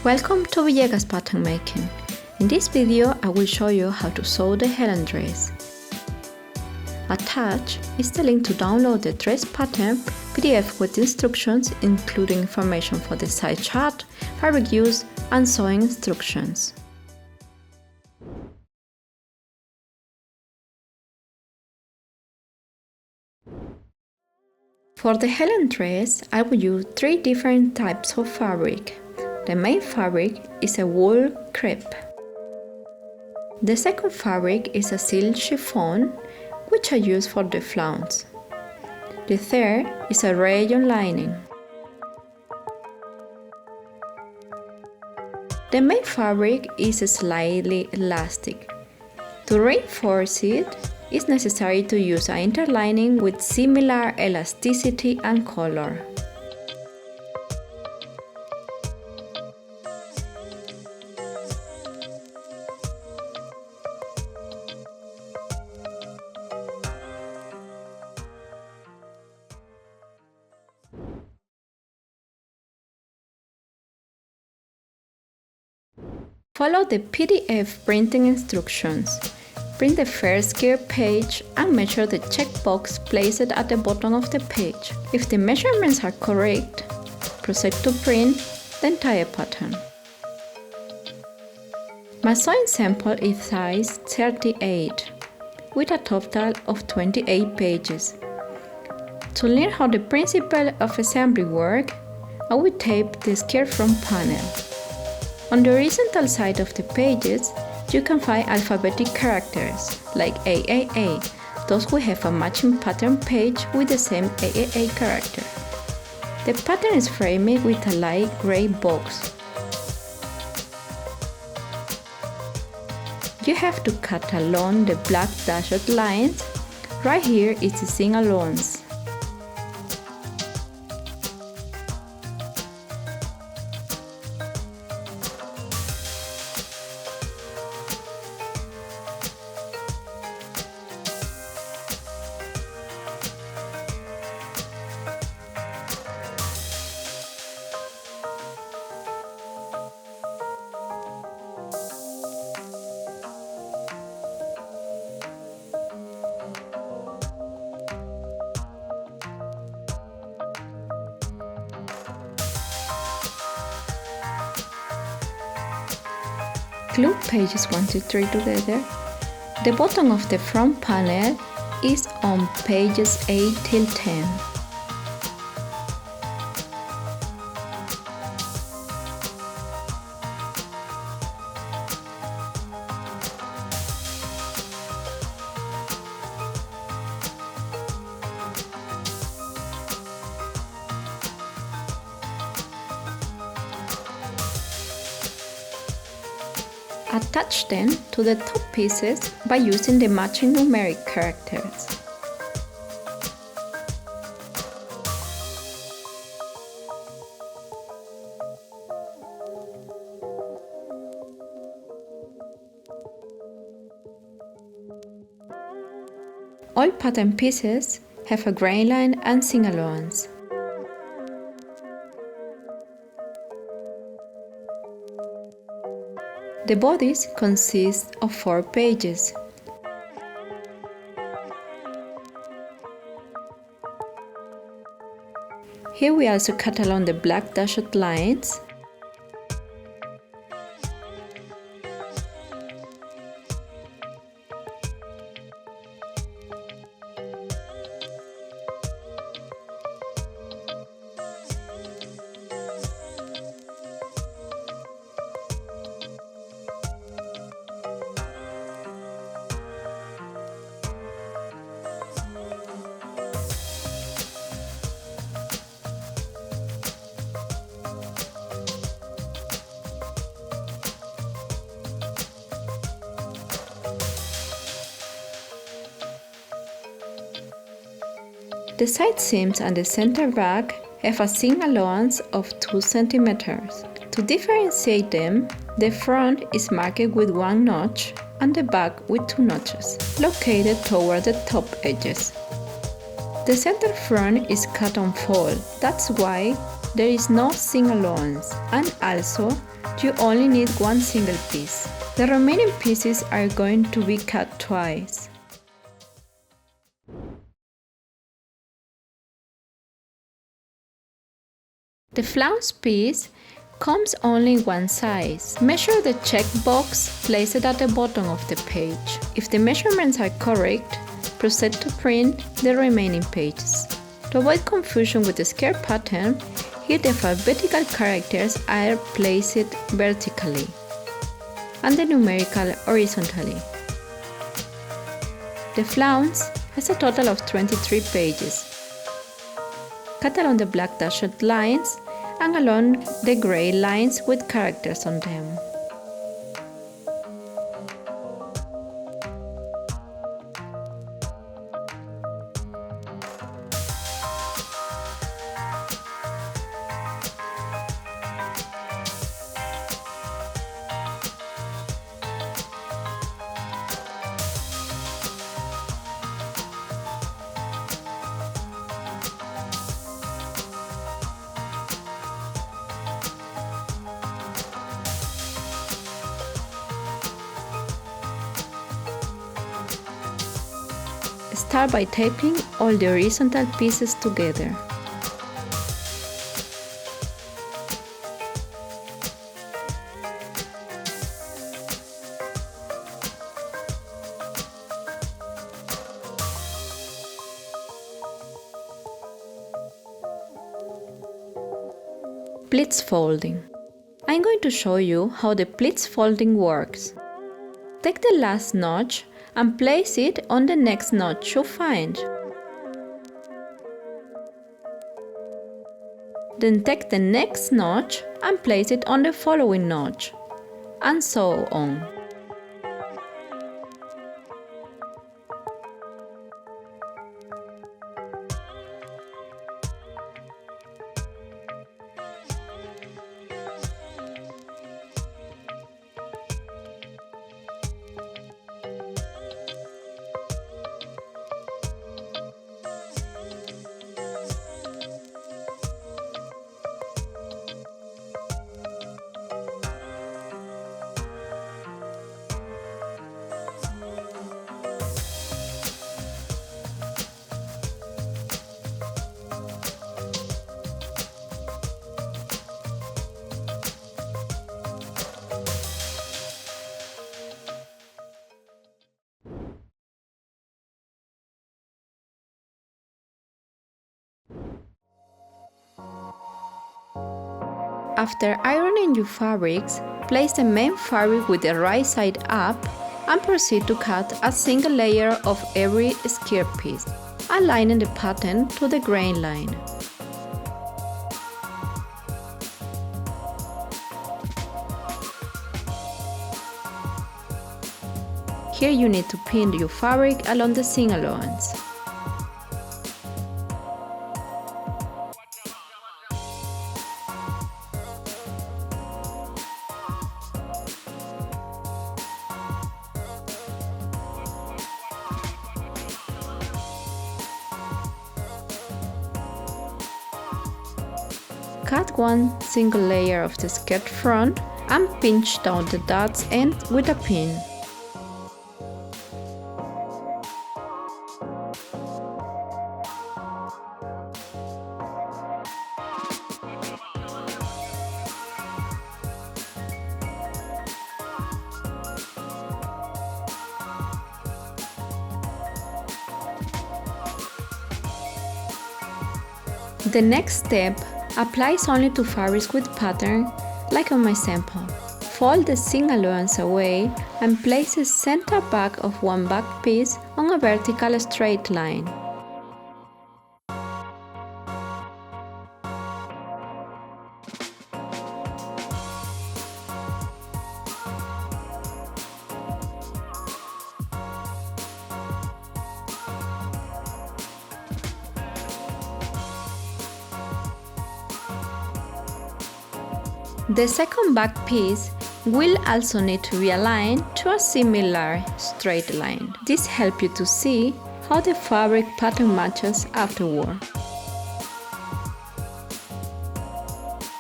Welcome to Villegas pattern making. In this video I will show you how to sew the Helen dress. Attached is the link to download the dress pattern PDF with instructions including information for the size chart, fabric use and sewing instructions. For the Helen dress I will use 3 different types of fabric. The main fabric is a wool crepe. The second fabric is a silk chiffon, which I use for the flounce. The third is a rayon lining. The main fabric is slightly elastic. To reinforce it, it's necessary to use an interlining with similar elasticity and color. Follow the PDF printing instructions. Print the first gear page and measure the checkbox placed at the bottom of the page. If the measurements are correct, proceed to print the entire pattern. My sewing sample is size 38, with a total of 28 pages. To learn how the principle of assembly works, I will tape the skirt front panel. On the horizontal side of the pages, you can find alphabetic characters like AAA, those who have a matching pattern page with the same AAA character. The pattern is framed with a light gray box. You have to cut along the black dashed lines. Right here is the seam allowance. Glue pages 1 to 3 together. The bottom of the front panel is on pages 8 till 10. Attach them to the top pieces by using the matching numeric characters. All pattern pieces have a grain line and seam allowance. The bodice consists of 4 pages. Here we also cut along the black dashed lines. The side seams and the center back have a seam allowance of 2 cm. To differentiate them, the front is marked with 1 notch and the back with 2 notches, located toward the top edges. The center front is cut on fold, that's why there is no seam allowance, and also you only need one single piece. The remaining pieces are going to be cut twice. The flounce piece comes only in one size. Measure the checkbox placed at the bottom of the page. If the measurements are correct, proceed to print the remaining pages. To avoid confusion with the skirt pattern, here the alphabetical characters are placed vertically and the numerical horizontally. The flounce has a total of 23 pages. Cut along the black dashed lines and along the gray lines with characters on them. Start by taping all the horizontal pieces together. Pleats folding. I'm going to show you how the pleats folding works. Take the last notch and place it on the next notch you find. Then take the next notch and place it on the following notch, and so on. After ironing your fabrics, place the main fabric with the right side up and proceed to cut a single layer of every skirt piece, aligning the pattern to the grain line. Here you need to pin your fabric along the seam allowance. Cut one single layer of the skirt front and pinch down the dots end with a pin. The next step applies only to fabrics with pattern, like on my sample. Fold the seam allowance away and place the center back of one back piece on a vertical straight line. The second back piece will also need to be aligned to a similar straight line. This helps you to see how the fabric pattern matches afterward.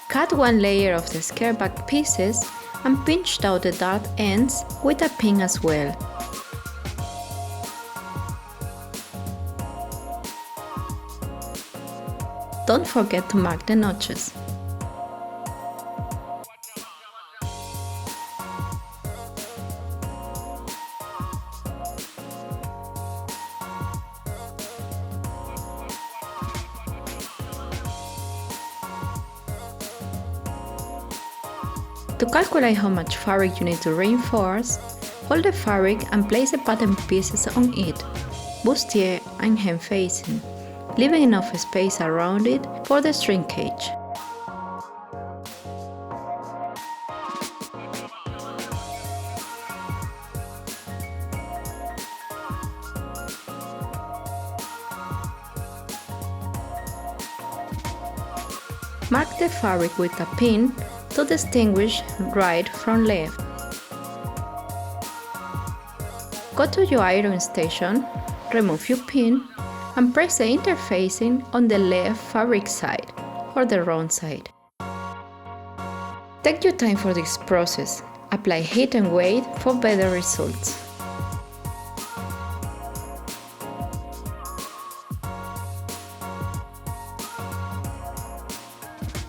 Cut one layer of the skirt back pieces and pinch out the dart ends with a pin as well. Don't forget to mark the notches. To calculate how much fabric you need to reinforce, hold the fabric and place the pattern pieces on it, bustier and hem facing, leaving enough space around it for the shrinkage. Mark the fabric with a pin to distinguish right from left. Go to your iron station, remove your pin, and press the interfacing on the left fabric side or the wrong side. Take your time for this process. Apply heat and wait for better results.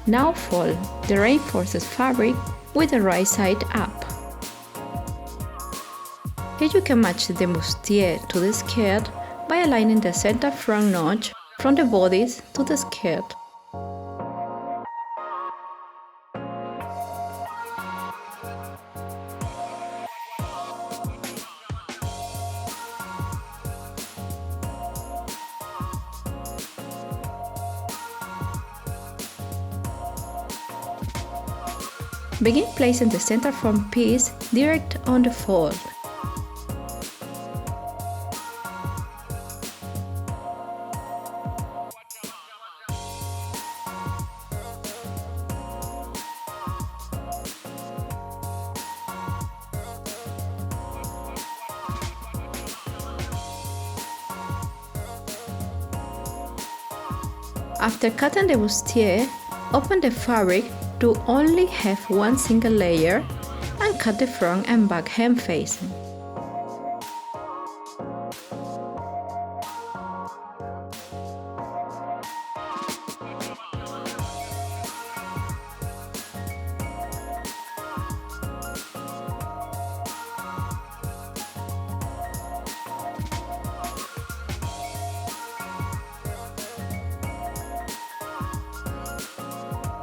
Now fold the reinforced fabric with the right side up. Here you can match the bustier to the skirt by aligning the center front notch from the bodice to the skirt. Begin placing the center front piece direct on the fold. After cutting the bustier, open the fabric to only have one single layer and cut the front and back hem facing.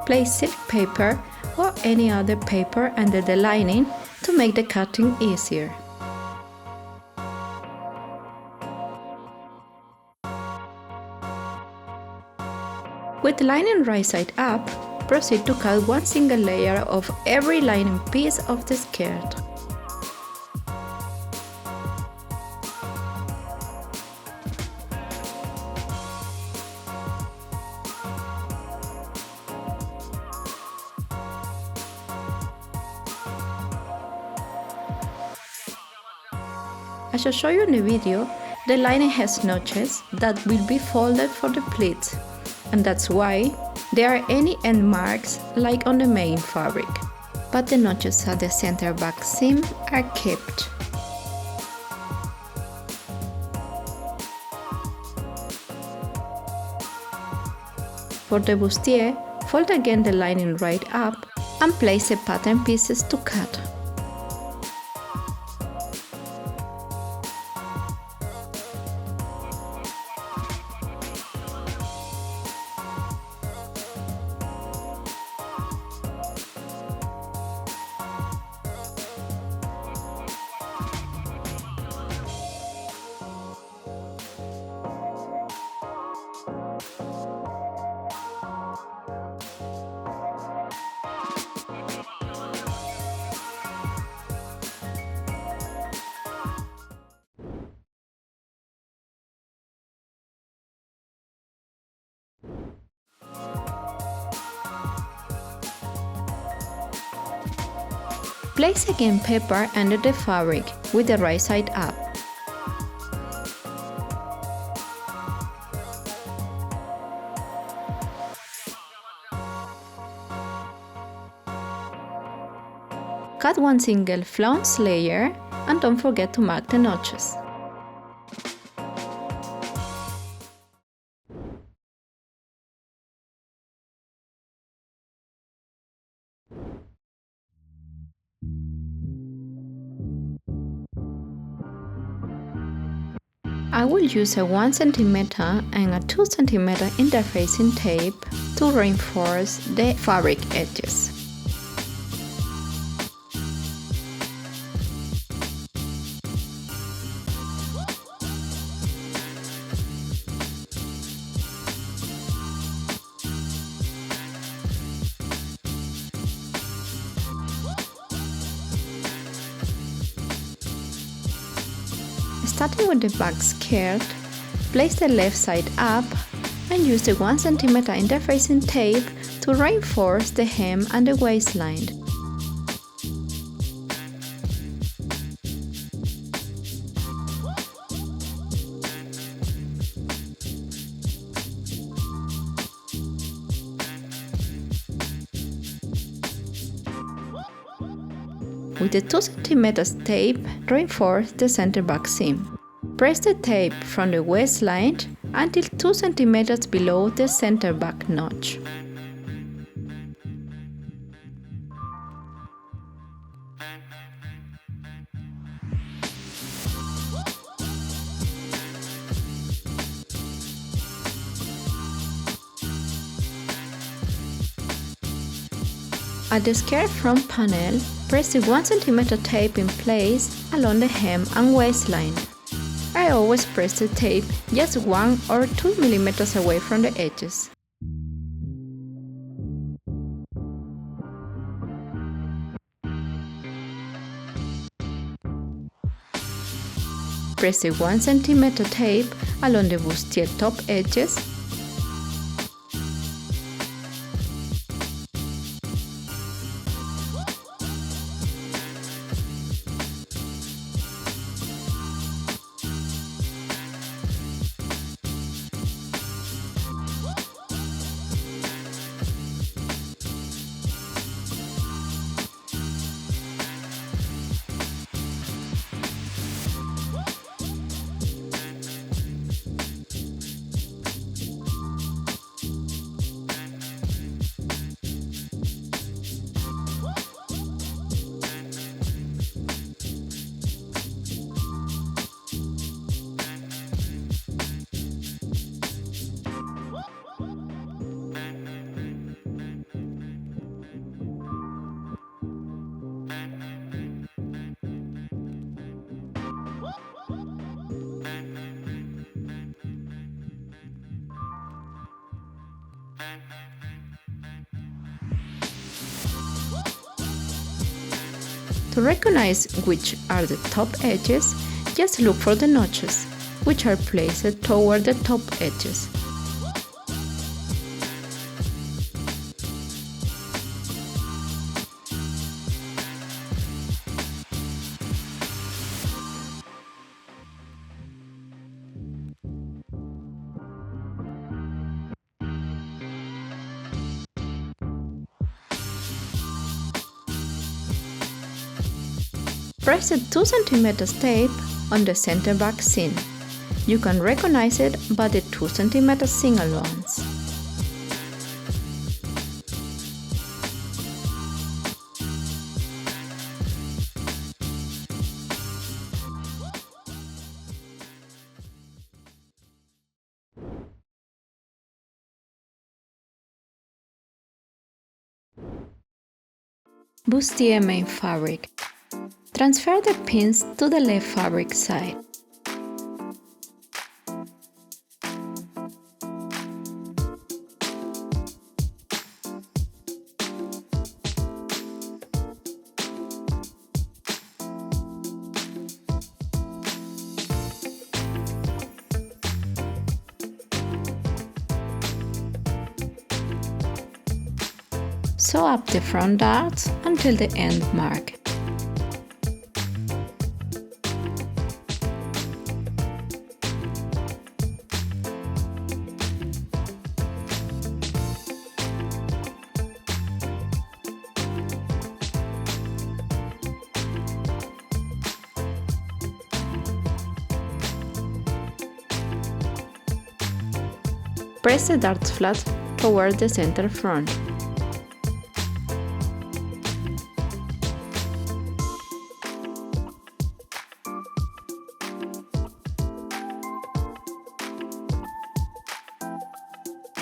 Place silk paper or any other paper under the lining to make the cutting easier. With the lining right side up, proceed to cut one single layer of every lining piece of the skirt. As I show you in the video, the lining has notches that will be folded for the pleats, and that's why there are any end marks like on the main fabric, but the notches at the center back seam are kept. For the bustier, fold again the lining right up and place the pattern pieces to cut. Place again paper under the fabric with the right side up. Cut one single flounce layer and don't forget to mark the notches. I will use a 1 cm and a 2 cm interfacing tape to reinforce the fabric edges. Starting with the back skirt, place the left side up and use the 1 cm interfacing tape to reinforce the hem and the waistline. With the 2 cm tape, reinforce the center back seam. Press the tape from the waistline until 2 cm below the center back notch. At the skirt front panel, press the 1 cm tape in place along the hem and waistline. I always press the tape just 1 or 2 mm away from the edges. Press the 1 cm tape along the bustier top edges. To recognize which are the top edges, just look for the notches, which are placed toward the top edges. Press the 2 cm tape on the center back seam. You can recognize it by the 2 cm seam allowance. Bustier main fabric. Transfer the pins to the left fabric side. Sew up the front darts until the end mark. Press the darts flat towards the center front.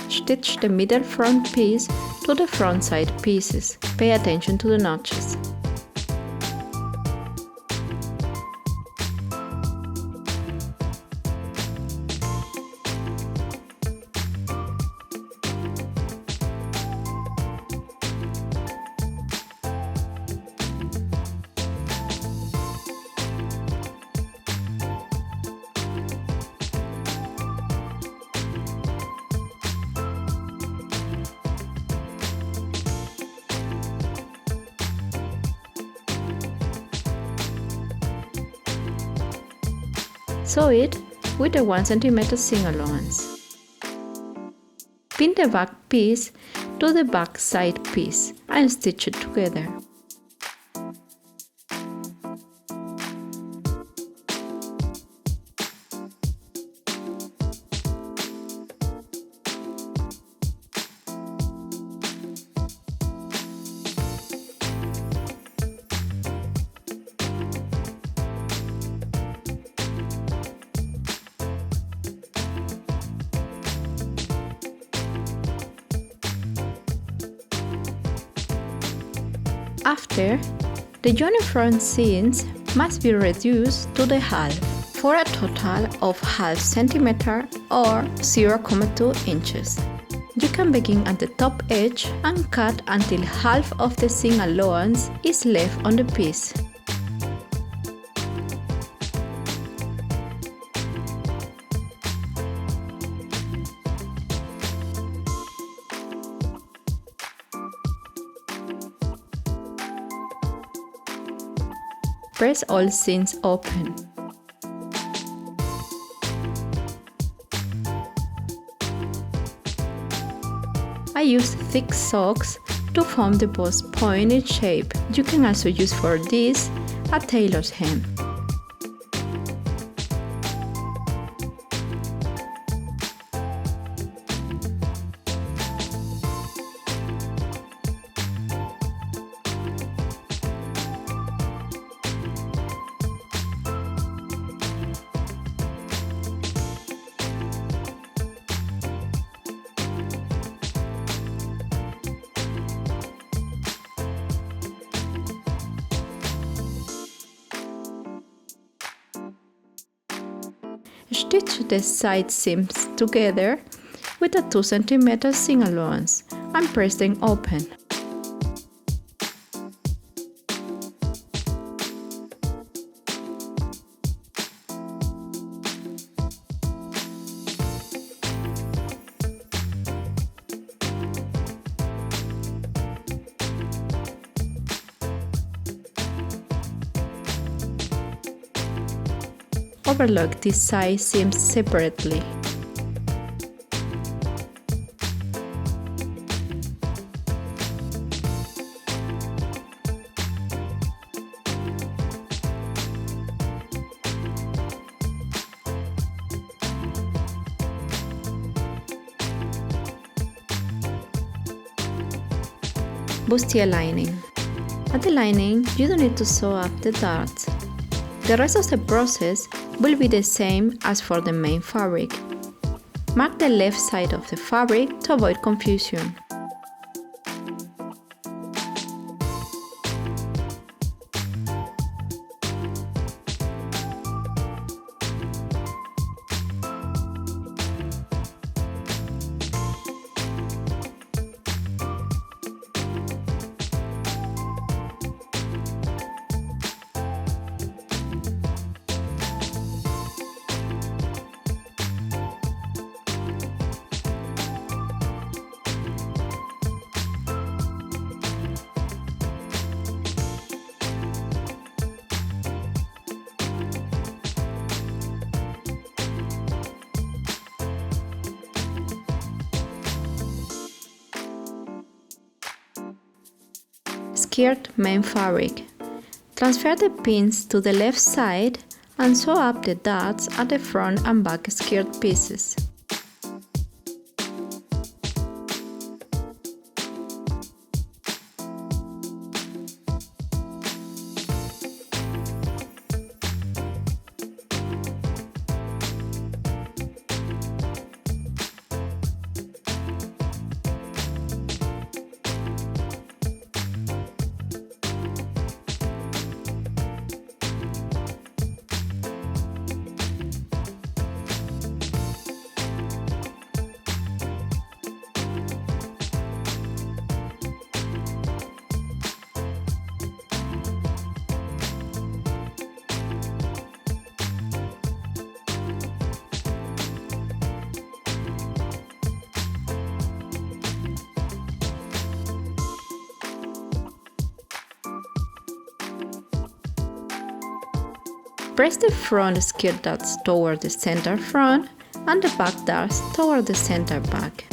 Stitch the middle front piece to the front side pieces. Pay attention to the notches. Sew it with a 1 cm seam allowance. Pin the back piece to the back side piece and stitch it together. After, the joining front seams must be reduced to the half for a total of ½ centimeter or 0.2 inches. You can begin at the top edge and cut until half of the seam allowance is left on the piece. Press all seams open. I use thick socks to form the post pointed shape. You can also use for this a tailor's hem. Stitch the side seams together with a 2 cm seam allowance and press them open. Overlock these side seams separately. Bustier lining. At the lining, you don't need to sew up the darts. The rest of the process will be the same as for the main fabric. Mark the left side of the fabric to avoid confusion. Skirt main fabric. Transfer the pins to the left side and sew up the dots at the front and back skirt pieces. Press the front skirt darts toward the center front and the back darts toward the center back.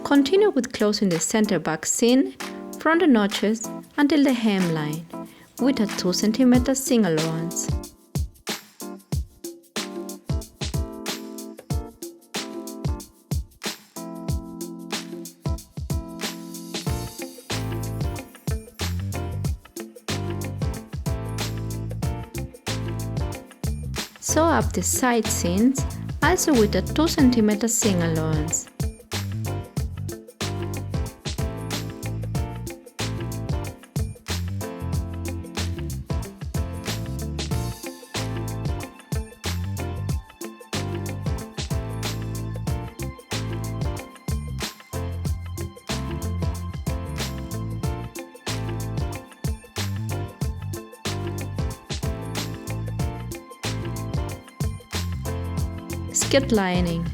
Continue with closing the center back seam from the notches until the hemline with a 2 cm seam allowance. Sew up the side seams also with a 2 cm seam allowance. Skirt lining.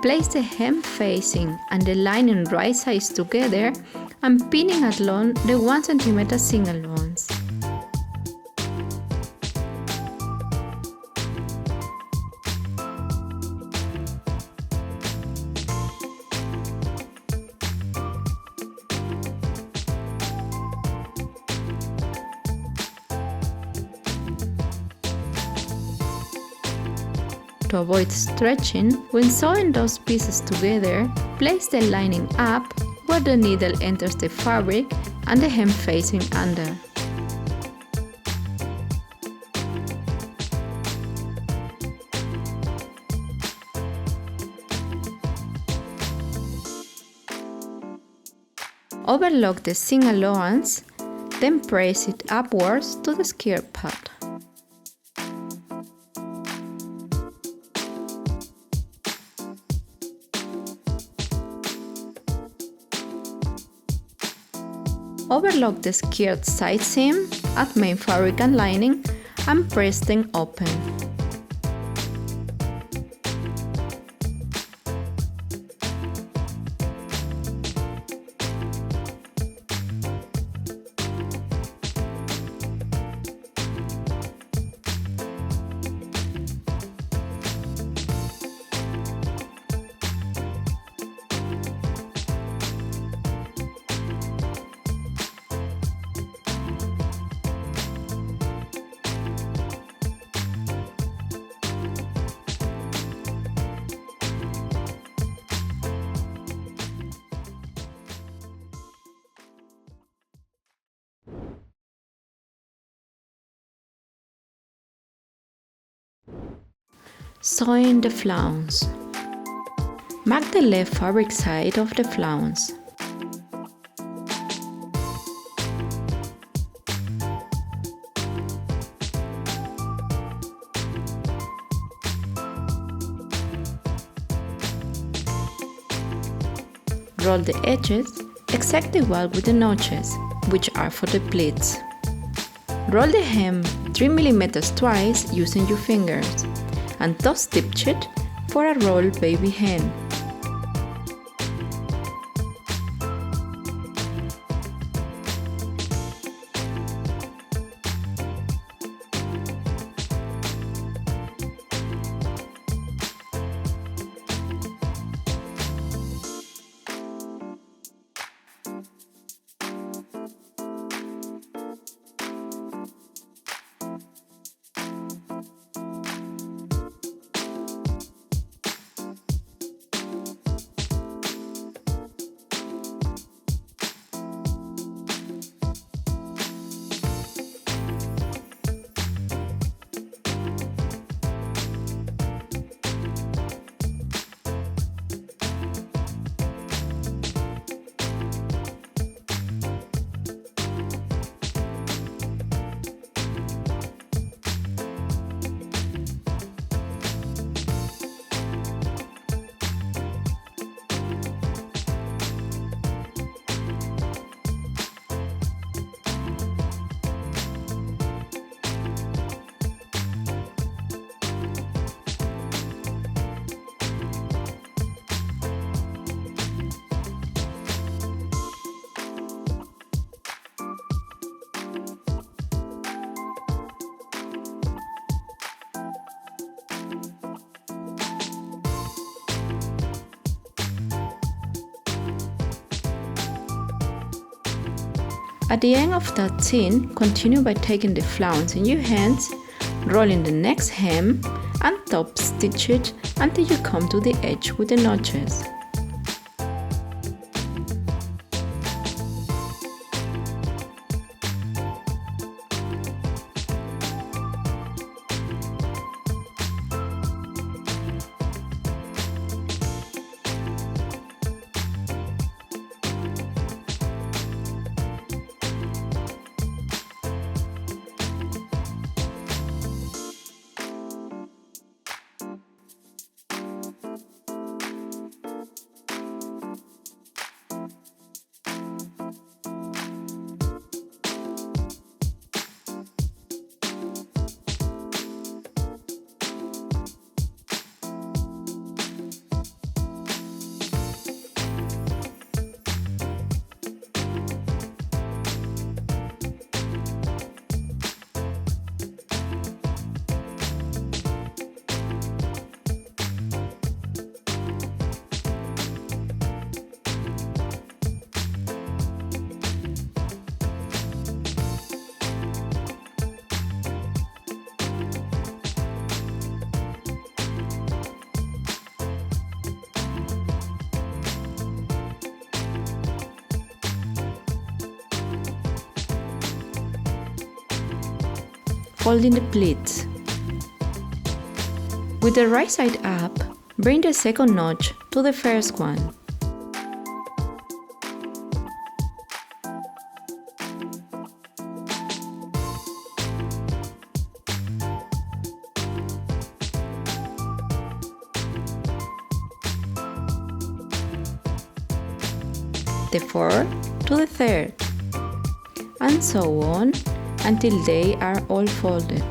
Place the hem facing and the lining right sides together and pinning along the 1 cm seam allowance. To avoid stretching, when sewing those pieces together, place the lining up where the needle enters the fabric and the hem facing under. Overlock the seam allowance, then press it upwards to the skirt part. Overlock the skirt side seam at main fabric and lining and press them open. Sewing the flounce. Mark the left fabric side of the flounce. Roll the edges exactly well with the notches, which are for the pleats. Roll the hem 3 mm twice using your fingers, and toss stitch it for a rolled baby hen. At the end of that seam, continue by taking the flounce in your hands, rolling the next hem, and top stitch it until you come to the edge with the notches. Folding the pleats. With the right side up, bring the second notch to the first one. The fourth to the third, and so on until they are all folded.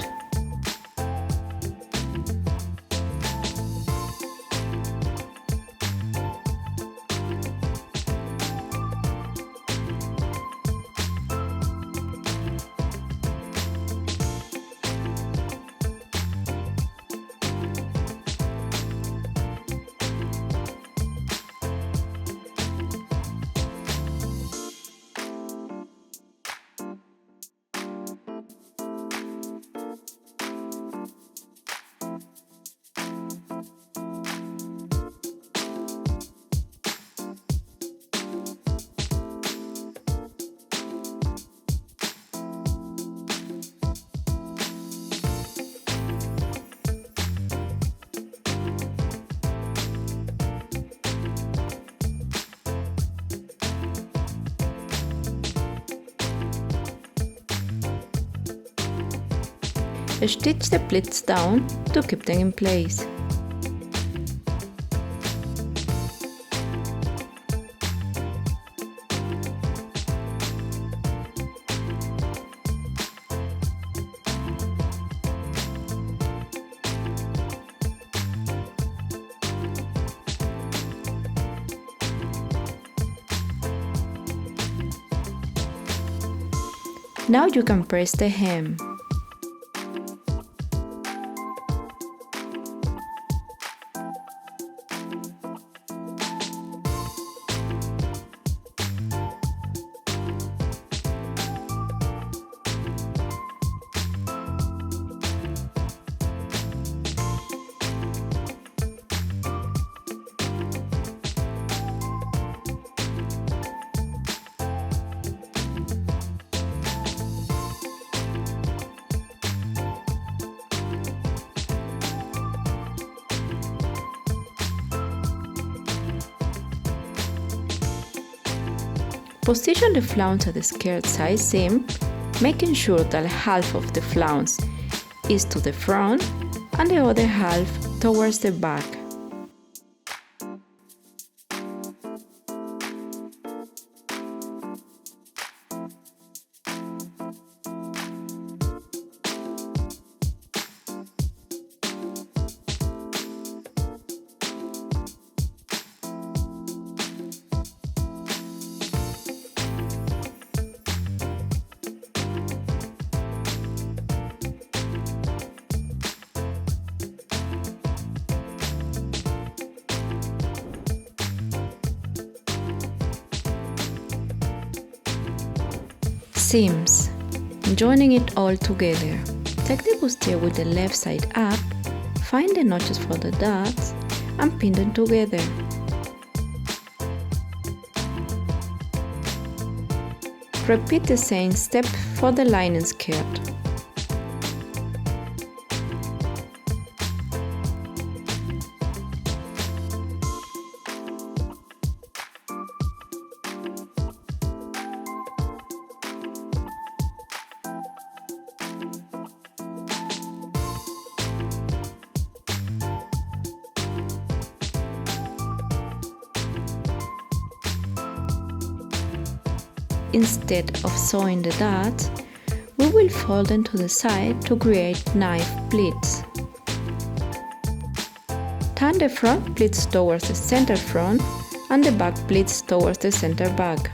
Stitch the pleats down to keep them in place. Now you can press the hem. Position the flounce at the skirt side seam, making sure that half of the flounce is to the front and the other half towards the back. seams, joining it all together. Take the bustier with the left side up, find the notches for the dots, and pin them together. Repeat the same step for the lining skirt. Instead of sewing the dots, we will fold them to the side to create knife pleats. Turn the front pleats towards the center front and the back pleats towards the center back.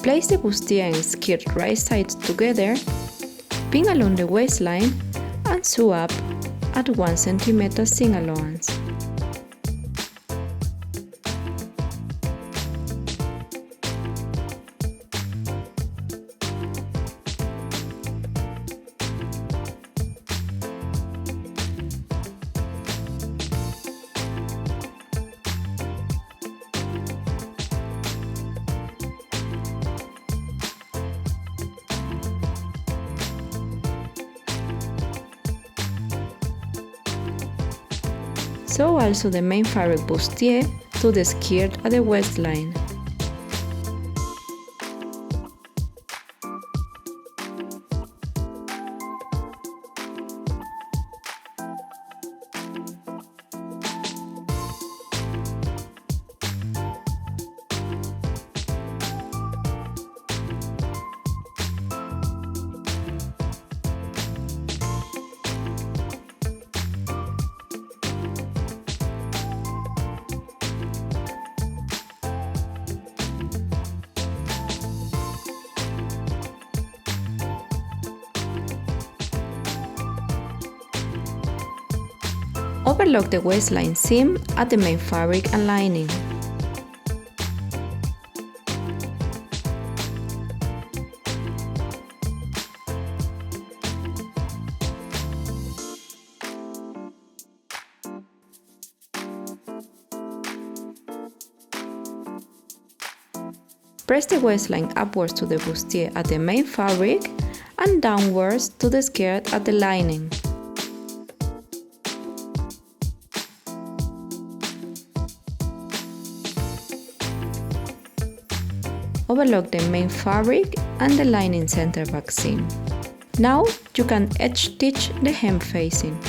Place the bustier and skirt right sides together, pin along the waistline, and sew up at 1 cm seam allowance. Sew also the main fabric bustier to the skirt at the waistline. Overlock the waistline seam at the main fabric and lining. Press the waistline upwards to the bustier at the main fabric and downwards to the skirt at the lining. Overlock the main fabric and the lining center back seam. Now you can edge stitch the hem facing.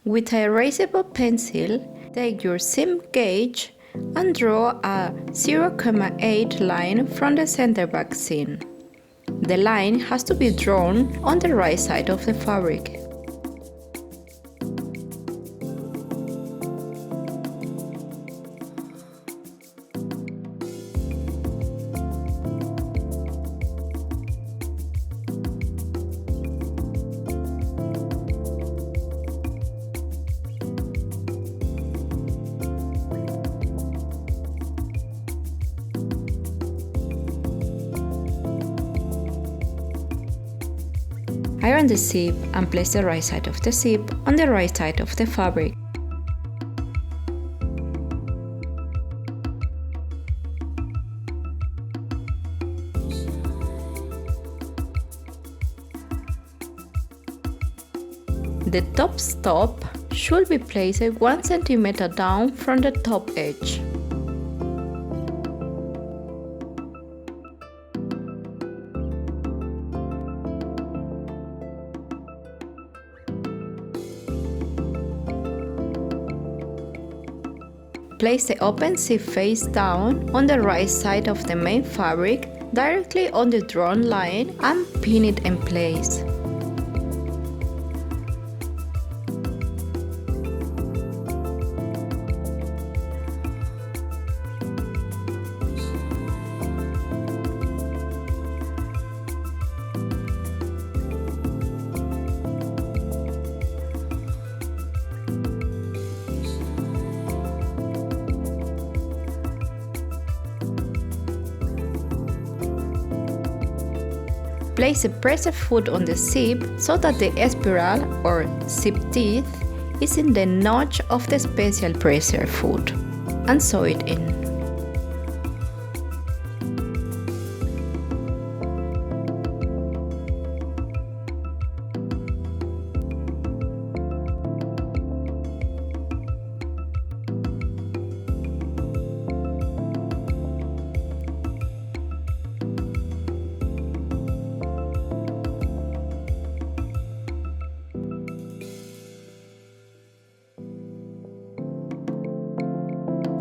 With a erasable pencil, take your seam gauge and draw a 0,8 line from the center back seam. The line has to be drawn on the right side of the fabric. Iron the zip and place the right side of the zip on the right side of the fabric. The top stop should be placed 1 centimeter down from the top edge. Place the open zip face down on the right side of the main fabric, directly on the drawn line, and pin it in place. Place a presser foot on the zip so that the spiral or zip teeth is in the notch of the special presser foot, and sew it in.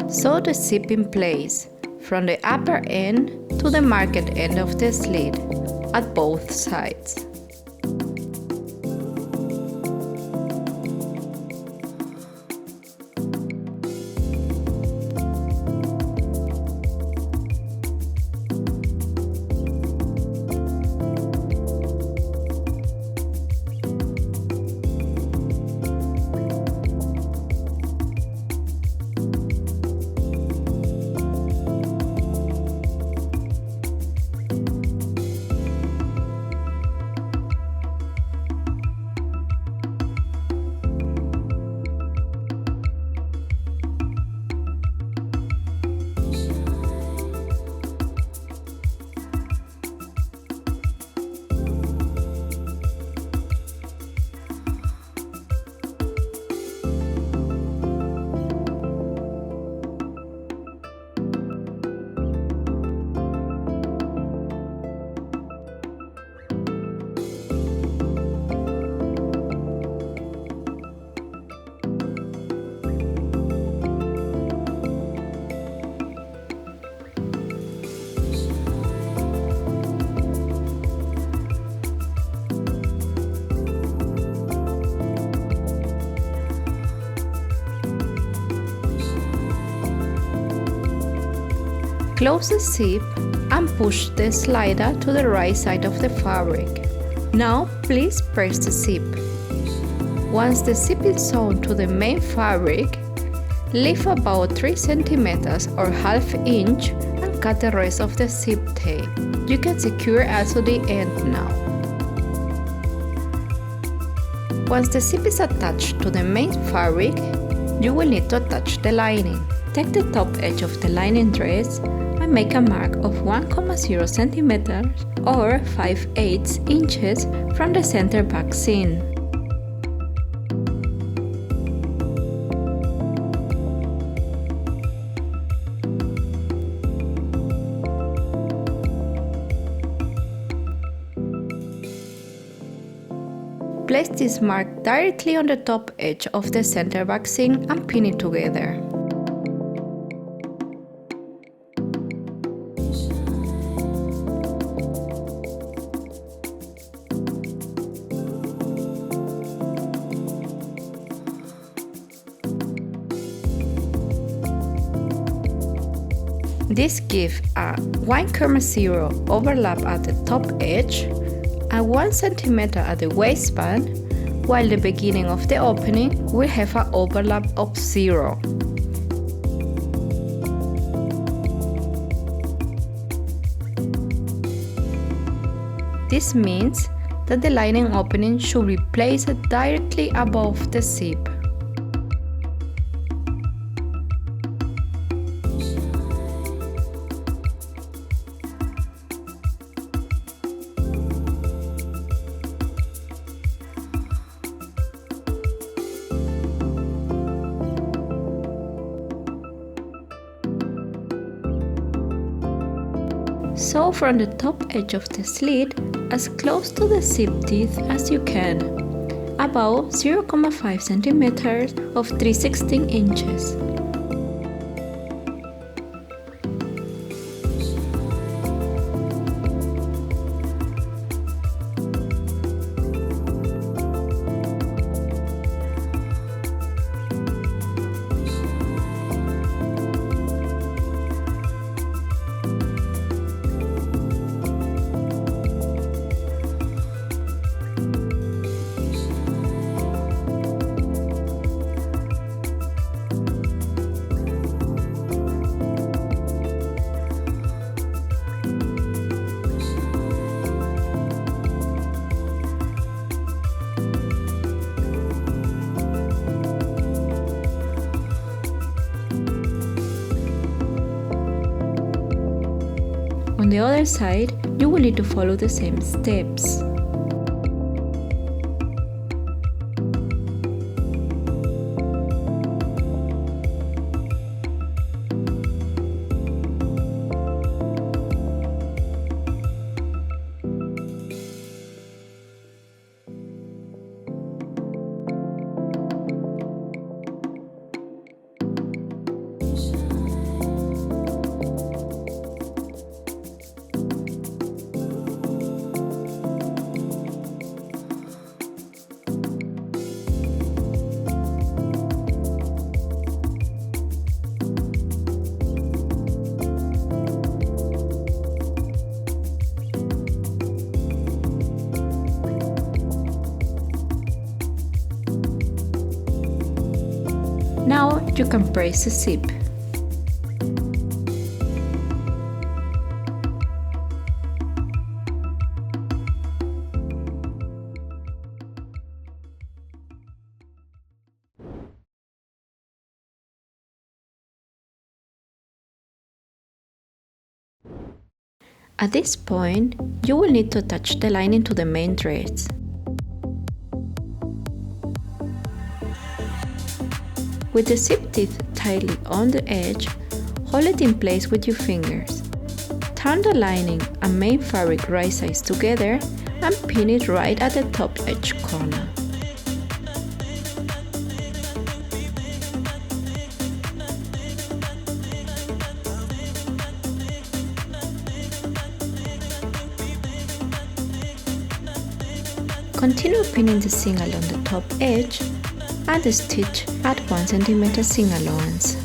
Sew the zip in place, from the upper end to the marked end of the slit, at both sides. Close the zip and push the slider to the right side of the fabric. Now please press the zip. Once the zip is sewn to the main fabric, leave about 3 centimeters or ½ inch and cut the rest of the zip tail. You can secure also the end now. Once the zip is attached to the main fabric, you will need to attach the lining. Take the top edge of the lining dress and make a mark of 1,0 centimeters or 5/8 inches from the center back seam. Place this mark directly on the top edge of the center back seam and pin it together. This gives a 1,0 overlap at the top edge and 1 centimeter at the waistband, while the beginning of the opening will have an overlap of 0. This means that the lining opening should be placed directly above the zip. Sew from the top edge of the slit as close to the zip teeth as you can, about 0.5 centimeters of 3/16 inches. On the other side, you will need to follow the same steps. Now you can press the zip. At this point, you will need to attach the lining to the main dress. With the zip teeth tightly on the edge, hold it in place with your fingers. Turn the lining and main fabric right sides together and pin it right at the top edge corner. Continue pinning the seam along the top edge and stitch at 1 cm seam allowance.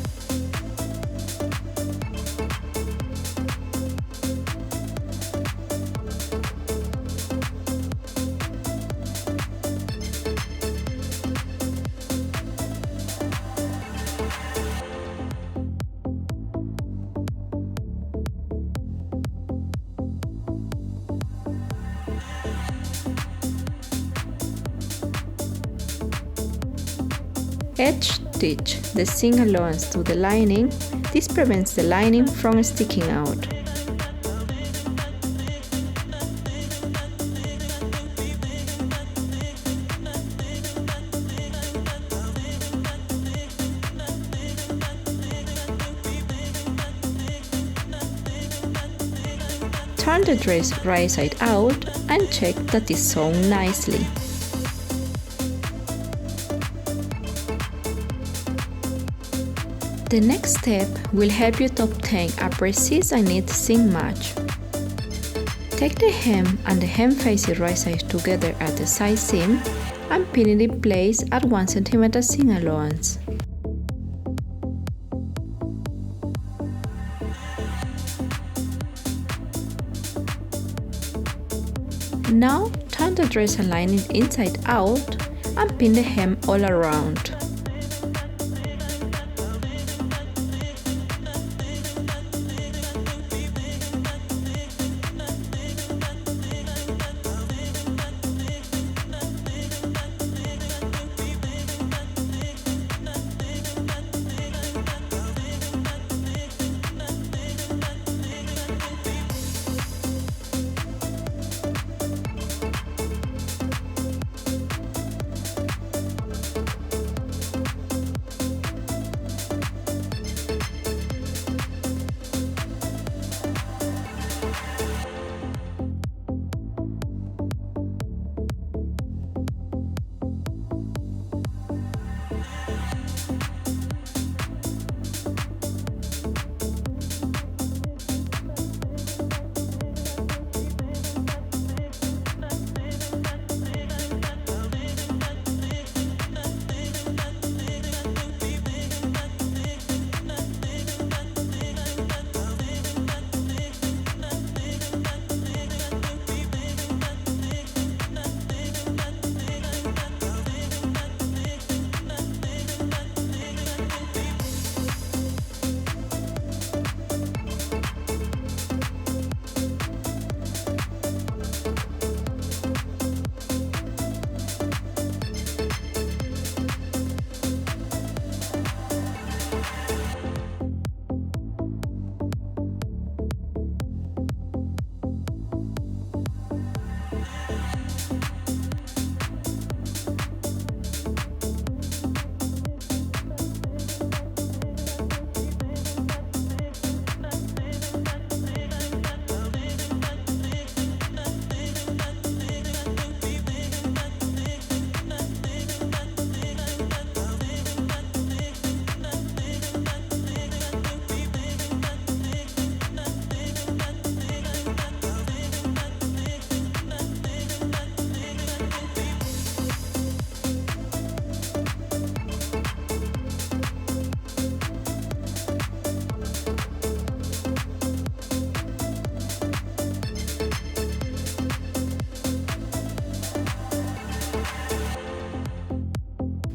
Edge stitch the seam allowance to the lining. This prevents the lining from sticking out. Turn the dress right side out and check that it's sewn nicely. The next step will help you to obtain a precise and neat seam match. Take the hem and the hem facing right sides together at the side seam and pin it in place at 1 cm seam allowance. Now turn the dress and lining inside out and pin the hem all around.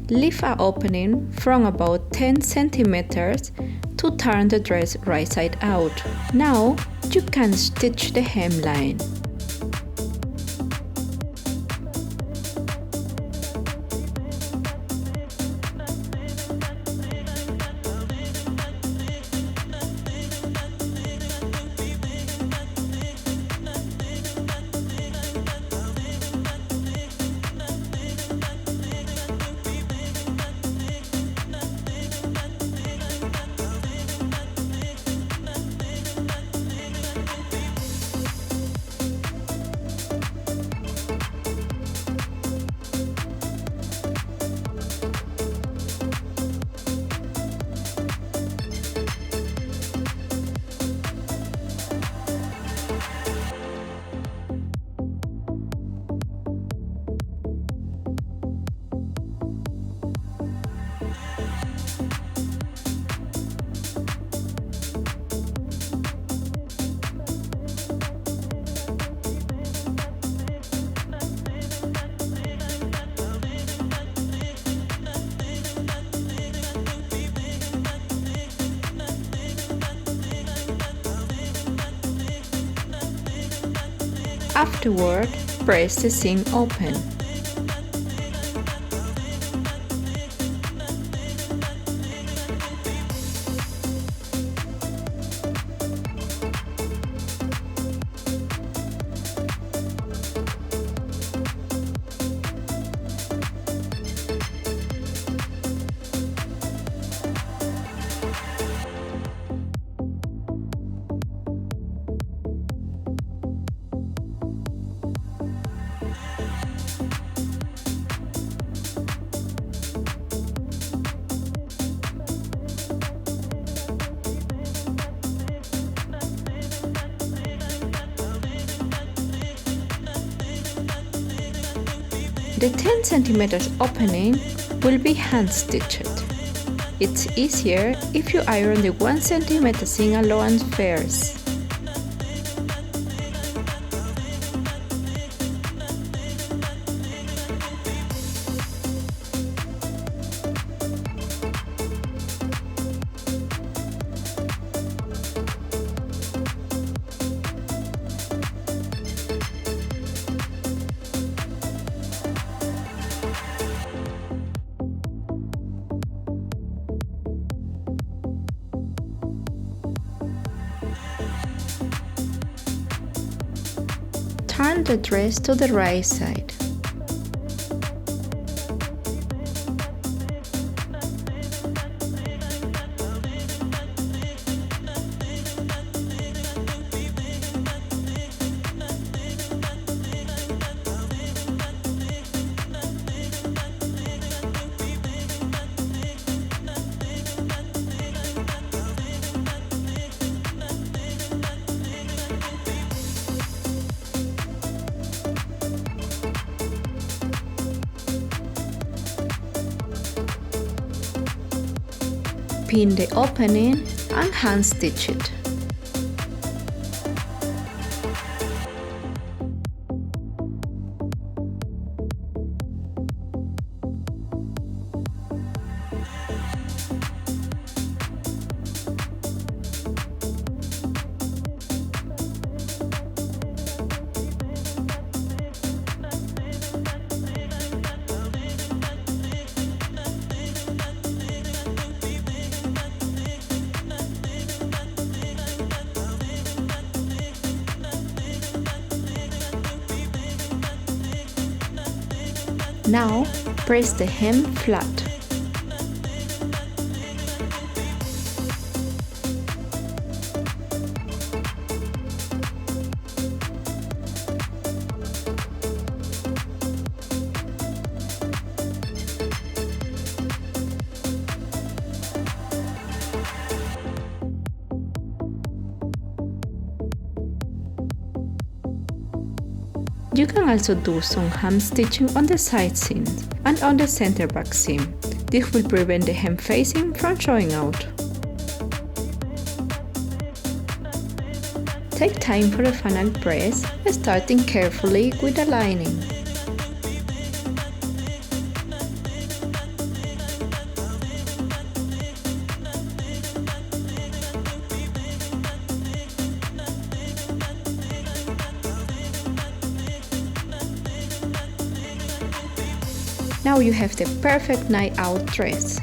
leave an opening from about 10 centimeters to turn the dress right side out. Now you can stitch the hemline. Afterward, press the seam open. The 10 cm opening will be hand stitched. It's easier if you iron the 1 cm seam allowance first. Turn the dress to the right side. Pin the opening and hand stitch it. Now press the hem flat. You can also do some hem stitching on the side seams and on the center back seam. This will prevent the hem facing from showing out. Take time for the final press, starting carefully with the lining. Now you have the perfect night out dress.